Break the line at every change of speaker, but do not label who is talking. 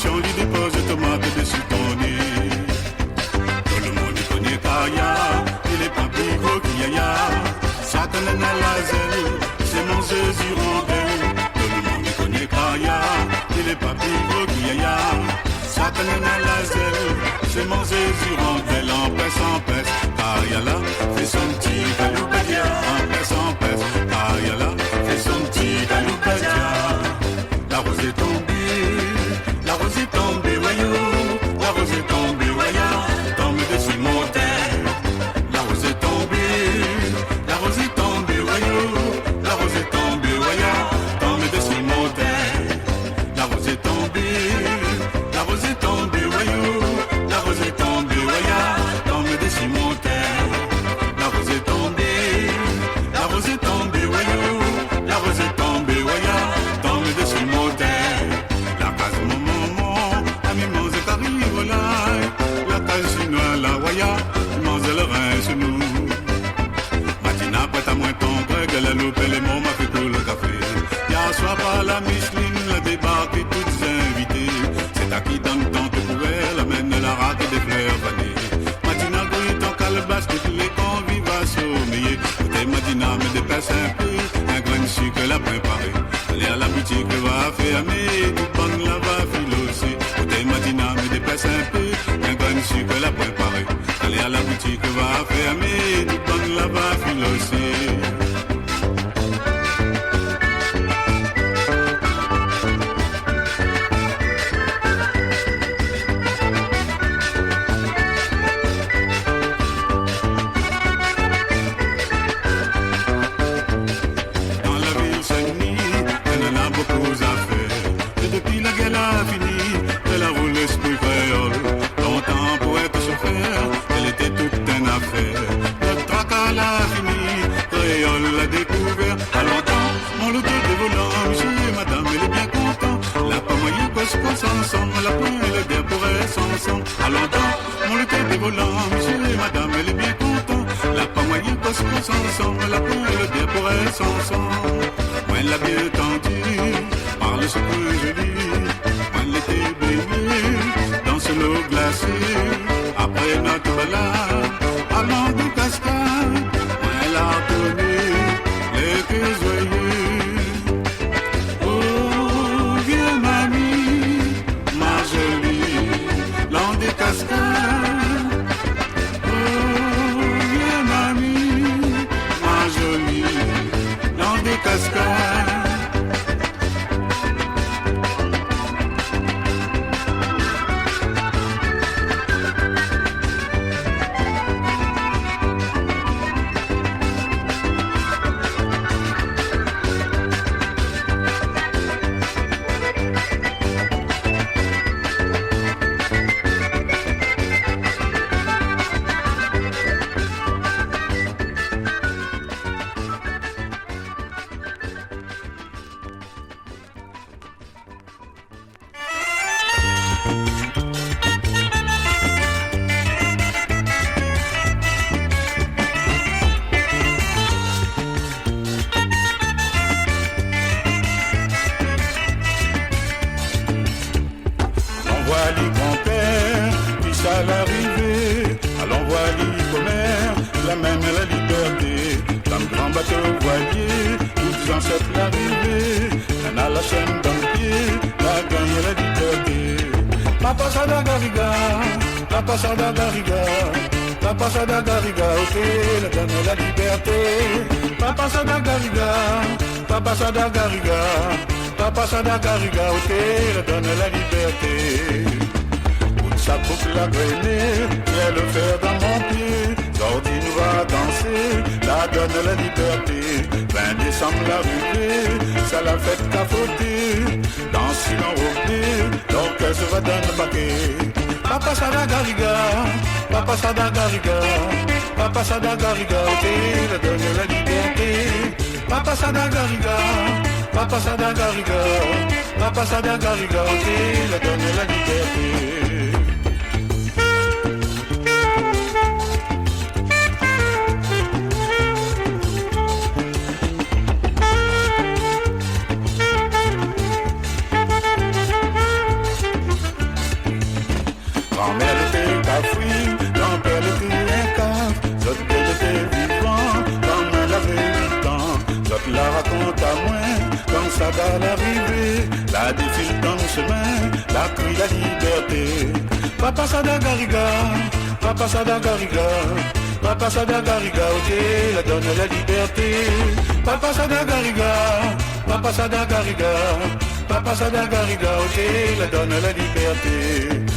révolution, il dépose tomate dessus ton nez. Tout le monde connaît Kaya, il est pas plus gros qu'Yaya. Satan n'a la zèle, c'est mon Jésus rondelle. Tout le monde connaît Kaya, il est pas plus gros qu'Yaya. Satan n'a la zèle, c'est mon Jésus rondelle. En pèse, Kaya là, fait son petit galoubadia. En pèse, Kaya là, fait son petit galoubadia. La rose est tombée, voyou. La rose est tombée, voyou. Tombe dessus mon terre. La rose est tombée, voyou. La rose est tombée, voyou. Tombe dessus mon terre. La rose est tombée, voyou. La rose est tombée, voyou. Tombe dessus mon terre. La rose est tombée, voyou. La rose est tombée, voyou. Tombe dessus mon terre. La case maman, ami mange qu'arrive là. La case chinois, la waya, mange le rein chez nous. Matina, prête à moins ton grec, la loupe, les mots m'a fait tout le café. Y'a soir par la Micheline, la débarque et toutes invités. C'est à qui donne tant de couverts, l'amène la rate des fleurs fanées. Matina, grouille ton calebasse, toutes les convives à sommeiller. Côté Matina, me dépasse un peu, un grain de sucre la préparé. Allez à la boutique, va fermer, tout bon là va filoser. Côté Matina, me dépasse un peu, un grain de sucre la préparé. Allez à la boutique, va fermer, tout bon là va filoser. La pointe et le bien pourrait s'ensemble. À longtemps, mon le tête des volants, monsieur et madame, elle est bien content. La pas moyen qu'on se passe ensemble. La pointe et le bien pourrait s'ensemble. Moi, elle l'a bien tendu, par le secours joli. Moi, elle était baignée dans ce lot glacé. Après notre balade, allant de cascade, moi, elle a donné les cœurs joyeux. Papa Sadagariga, ok, le donne la liberté. Toute sa coupe la grainée, vient le faire dans mon pied. Sorti nous va danser, la donne la liberté. 20 décembre l'arrivée, ça la fête capoter. Dans silence rôté, l'orchestre va dans le paquet. Papa Sadagariga, Papa Sadagariga, Papa Sadagariga, ok, le donne la liberté. Papa Sadagariga, Papa Sadagariga, Papa Sadagariga, ok, le donne la liberté. Grand-mère était cafouine, grand-père était un caf. Zot était vivant, comme elle avait 8 ans. Zot la raconte à moi, comme ça va l'arrivée. La défile dans nos chemins, la crie la liberté. Papa Sadagariga, Papa Sadagariga, Papa Sadagariga, ok, la donne la liberté. Papa Sadagariga, Papa Sadagariga, Papa Sadagariga, ok, la donne la liberté.